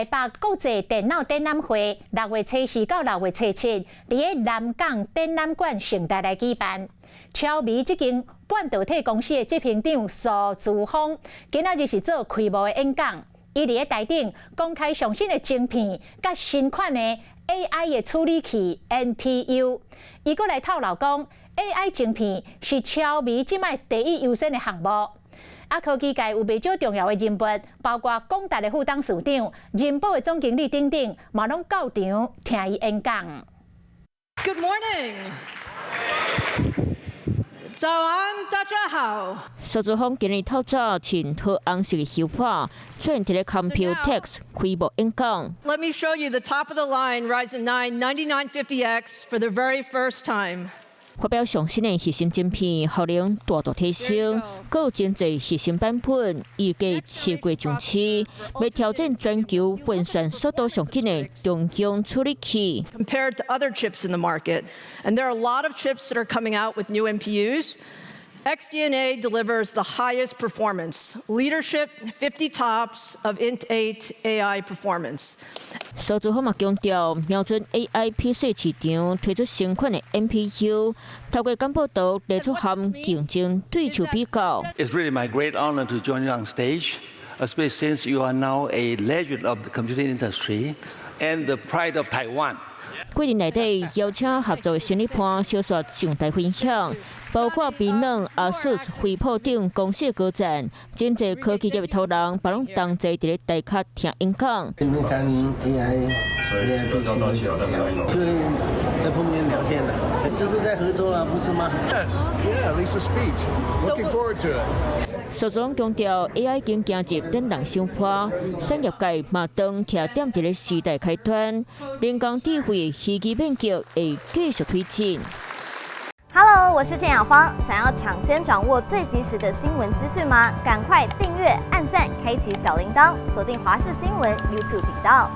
台北国际电脑展览会6月初4到6月初7，伫南港展览馆盛大来举办。超微这间半导体公司的执行长苏志峰，今仔日是做开幕的演讲。伊伫台顶公开上新的晶片，甲新款的 AI 的处理器 NPU。伊阁来透露讲 ，AI 晶片是超微即卖第一优先的项目。科技界有不少重要的人物，包括广达的副董事长、人保的总经理等等，嘛拢到场听伊演讲。Good morning， 早安，大家好。苏志峰今日透早穿好红色的袖袍，转伫咧 Computex 开幕演讲。Let me show you the top of the line Ryzen 9 9950X for the very first time。发表上新的核心晶片，效能大大提升，阁有真侪核心版本，预计7月上市，要挑战全球运算速度上紧的中央处理器。Compared to other chips in the market, and there are a lot of chips that are coming out with new NPUs. XDNA delivers the highest performance, leadership 50 tops of Int8 AI performance. 苏志峰嘛强调，瞄准 AI PC 市场推出新款的 NPU， 透过简报图列出含竞争对手比较。It's really my great honor to join you on stage, especially since you are now a legend of the computing industry and the pride of Taiwan. 过年内底邀请合作的新日盘小说重大分享，包括微软、ASUS、惠普等公司的高层，真侪科技业的头人，把拢同齐伫咧台卡听演讲。你看 AI PC， 就在碰面聊天了，是不是在合作啊？不是吗 ？Yes, yeah, Lisa's speech. Looking forward to it. 苏志峰强调 ，AI 已经行入电动生活，产业界嘛当徛踮伫咧时代开端，人工智慧虚拟变革会继续推进。Hello， 我是郑雅芳，想要抢先掌握最及时的新闻资讯吗？赶快订阅、按赞、开启小铃铛，锁定华视新闻 YouTube 频道。